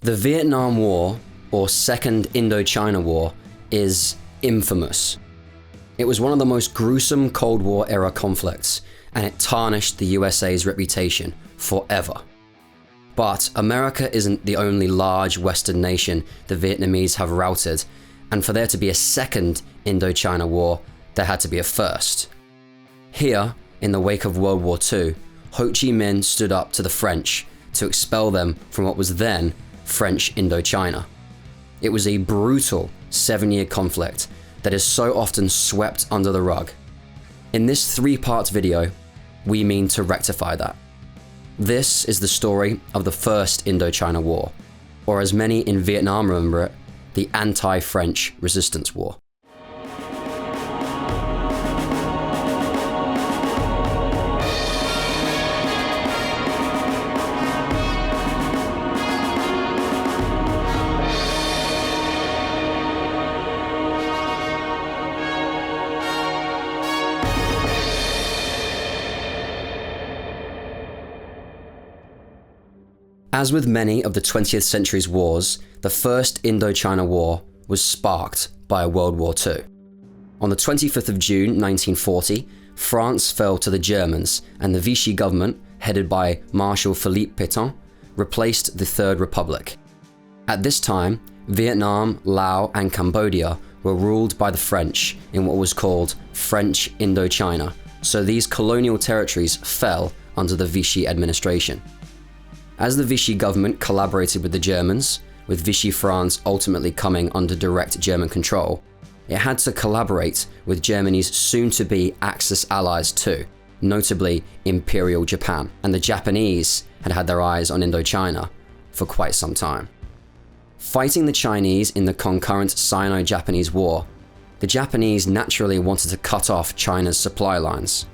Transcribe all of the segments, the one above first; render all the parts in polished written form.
The Vietnam War, or Second Indochina War, is infamous. It was one of the most gruesome Cold War era conflicts, and it tarnished the USA's reputation forever. But America isn't the only large Western nation the Vietnamese have routed, and for there to be a second Indochina War, there had to be a first. Here, in the wake of World War II, Ho Chi Minh stood up to the French to expel them from what was then French Indochina. It was a brutal 7-year conflict that is so often swept under the rug. In this 3-part video, we mean to rectify that. This is the story of the First Indochina War, or as many in Vietnam remember it, the Anti-French Resistance War. As with many of the 20th century's wars, the First Indochina War was sparked by World War II. On the 25th of June 1940, France fell to the Germans, and the Vichy government, headed by Marshal Philippe Pétain, replaced the Third Republic. At this time, Vietnam, Laos, and Cambodia were ruled by the French in what was called French Indochina, so these colonial territories fell under the Vichy administration. As the Vichy government collaborated with the Germans, with Vichy France ultimately coming under direct German control, it had to collaborate with Germany's soon-to-be Axis allies too, notably Imperial Japan, and the Japanese had had their eyes on Indochina for quite some time. Fighting the Chinese in the concurrent Sino-Japanese War, the Japanese naturally wanted to cut off China's supply lines.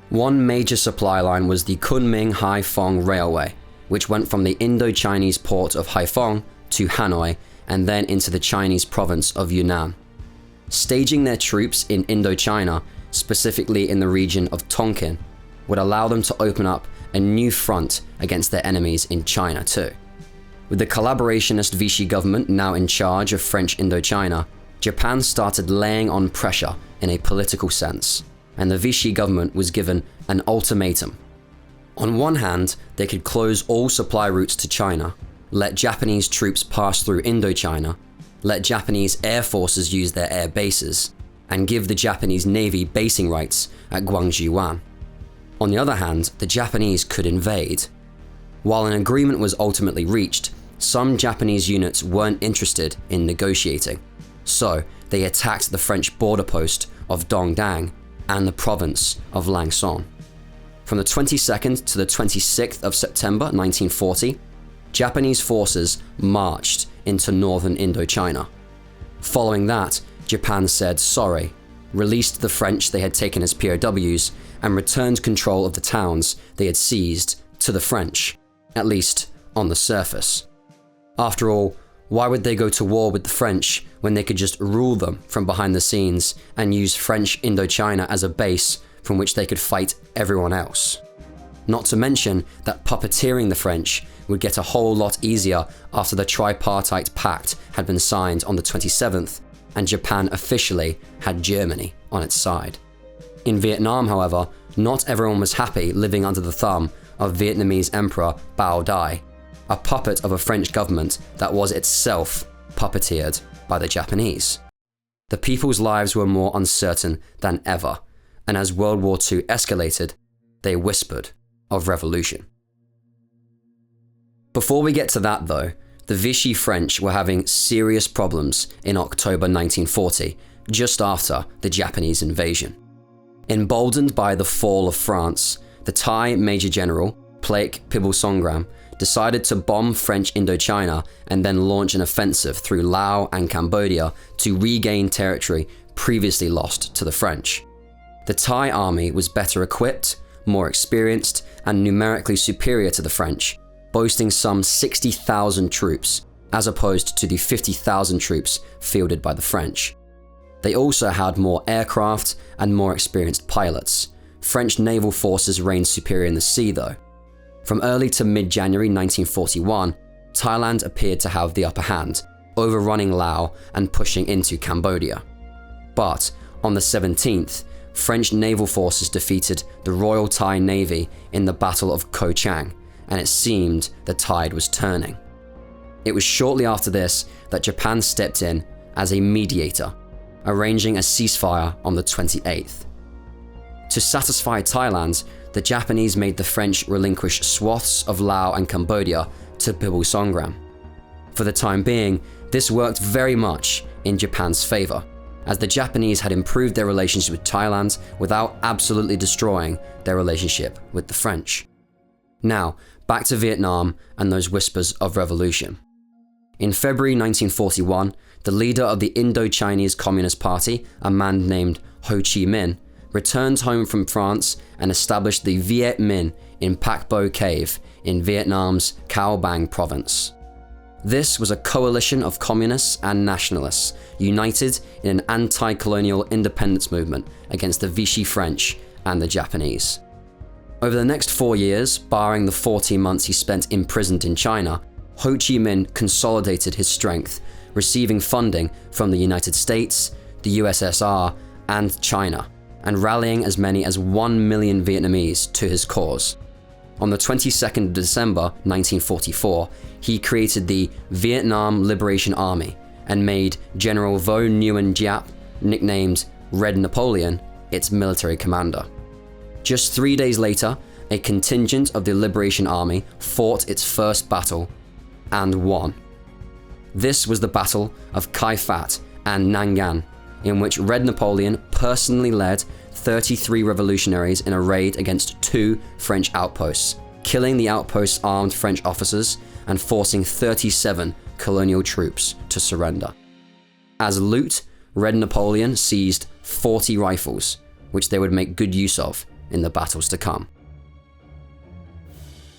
One major supply line was the Kunming-Hai Railway, which went from the Indo-Chinese port of Haiphong to Hanoi and then into the Chinese province of Yunnan. Staging their troops in Indochina, specifically in the region of Tonkin, would allow them to open up a new front against their enemies in China too. With the collaborationist Vichy government now in charge of French Indochina, Japan started laying on pressure in a political sense, and the Vichy government was given an ultimatum. On one hand, they could close all supply routes to China, let Japanese troops pass through Indochina, let Japanese air forces use their air bases, and give the Japanese Navy basing rights at Guangzhou. On the other hand, the Japanese could invade. While an agreement was ultimately reached, some Japanese units weren't interested in negotiating, so they attacked the French border post of Dongdang and the province of Lang Son. From the 22nd to the 26th of September 1940, Japanese forces marched into northern Indochina. Following that, Japan said sorry, released the French they had taken as POWs, and returned control of the towns they had seized to the French, at least on the surface. After all, why would they go to war with the French when they could just rule them from behind the scenes and use French Indochina as a base from which they could fight everyone else? Not to mention that puppeteering the French would get a whole lot easier after the tripartite pact had been signed on the 27th, and Japan officially had Germany on its side. In Vietnam, however, not everyone was happy living under the thumb of Vietnamese Emperor Bao Dai, a puppet of a French government that was itself puppeteered by the Japanese. The people's lives were more uncertain than ever, and as World War II escalated, they whispered of revolution. Before we get to that though, the Vichy French were having serious problems in October 1940, just after the Japanese invasion. Emboldened by the fall of France, the Thai Major General, Plaek Pibulsonggram, decided to bomb French Indochina and then launch an offensive through Laos and Cambodia to regain territory previously lost to the French. The Thai army was better equipped, more experienced, and numerically superior to the French, boasting some 60,000 troops, as opposed to the 50,000 troops fielded by the French. They also had more aircraft and more experienced pilots. French naval forces reigned superior in the sea though. From early to mid-January 1941, Thailand appeared to have the upper hand, overrunning Laos and pushing into Cambodia. But on the 17th, French naval forces defeated the Royal Thai Navy in the Battle of Ko Chang, and it seemed the tide was turning. It was shortly after this that Japan stepped in as a mediator, arranging a ceasefire on the 28th. To satisfy Thailand, the Japanese made the French relinquish swaths of Laos and Cambodia to Pibul Songram. For the time being, this worked very much in Japan's favour, as the Japanese had improved their relationship with Thailand without absolutely destroying their relationship with the French. Now, back to Vietnam and those whispers of revolution. In February 1941, the leader of the Indo-Chinese Communist Party, a man named Ho Chi Minh, returned home from France and established the Viet Minh in Pac Bo Cave in Vietnam's Cao Bang province. This was a coalition of communists and nationalists united in an anti-colonial independence movement against the Vichy French and the Japanese. Over the next 4 years, barring the 14 months he spent imprisoned in China, Ho Chi Minh consolidated his strength, receiving funding from the United States, the USSR, and China, and rallying as many as 1 million Vietnamese to his cause. On the 22nd of December 1944, he created the Vietnam Liberation Army and made General Vo Nguyen Giap, nicknamed Red Napoleon, its military commander. Just 3 days later, a contingent of the Liberation Army fought its first battle and won. This was the Battle of Kai Phat and Nang Gan, in which Red Napoleon personally led 33 revolutionaries in a raid against 2 French outposts, killing the outpost's armed French officers and forcing 37 colonial troops to surrender. As loot, Red Napoleon seized 40 rifles, which they would make good use of in the battles to come.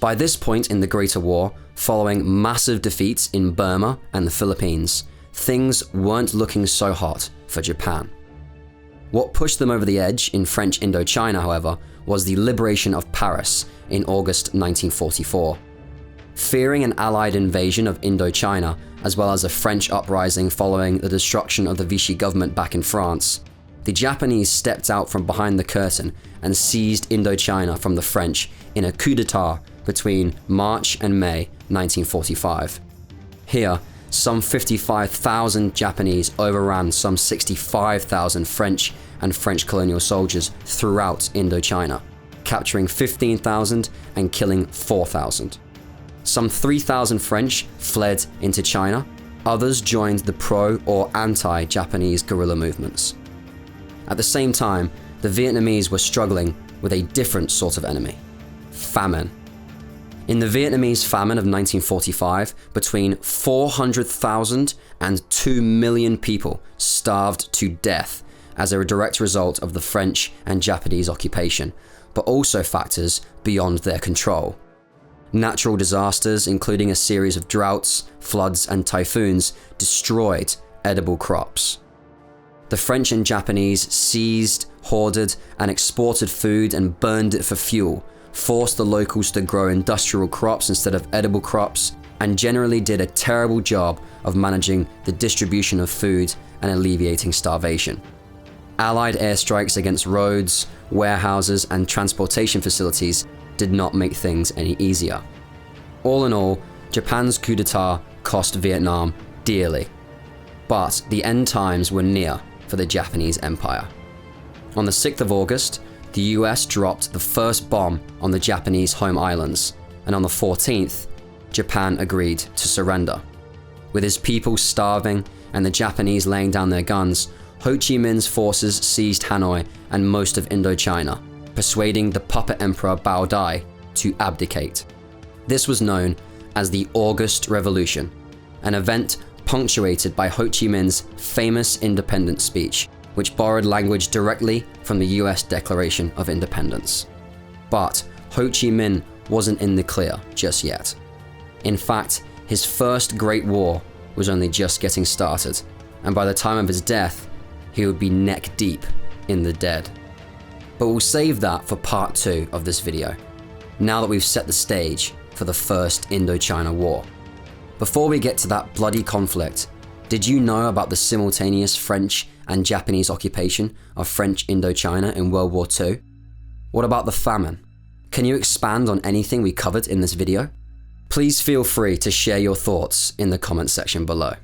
By this point in the Greater War, following massive defeats in Burma and the Philippines, things weren't looking so hot for Japan. What pushed them over the edge in French Indochina, however, was the liberation of Paris in August 1944. Fearing an Allied invasion of Indochina, as well as a French uprising following the destruction of the Vichy government back in France, the Japanese stepped out from behind the curtain and seized Indochina from the French in a coup d'etat between March and May 1945. Here, some 55,000 Japanese overran some 65,000 French and French colonial soldiers throughout Indochina, capturing 15,000 and killing 4,000. Some 3,000 French fled into China, others joined the pro- or anti-Japanese guerrilla movements. At the same time, the Vietnamese were struggling with a different sort of enemy: famine. In the Vietnamese famine of 1945, between 400,000 and 2 million people starved to death as a direct result of the French and Japanese occupation, but also factors beyond their control. Natural disasters, including a series of droughts, floods, and typhoons, destroyed edible crops. The French and Japanese seized, hoarded, and exported food and burned it for fuel, forced the locals to grow industrial crops instead of edible crops, and generally did a terrible job of managing the distribution of food and alleviating starvation. Allied airstrikes against roads, warehouses, and transportation facilities did not make things any easier. All in all, Japan's coup d'etat cost Vietnam dearly, but the end times were near for the Japanese Empire. On the 6th of August, the US dropped the first bomb on the Japanese home islands, and on the 14th, Japan agreed to surrender. With his people starving and the Japanese laying down their guns, Ho Chi Minh's forces seized Hanoi and most of Indochina, persuading the puppet emperor Bao Dai to abdicate. This was known as the August Revolution, an event punctuated by Ho Chi Minh's famous independence speech, which borrowed language directly from the US Declaration of Independence. But Ho Chi Minh wasn't in the clear just yet. In fact, his first Great War was only just getting started, and by the time of his death, he would be neck deep in the dead. But we'll save that for part 2 of this video, now that we've set the stage for the First Indochina War. Before we get to that bloody conflict, did you know about the simultaneous French and Japanese occupation of French Indochina in World War II? What about the famine? Can you expand on anything we covered in this video? Please feel free to share your thoughts in the comment section below.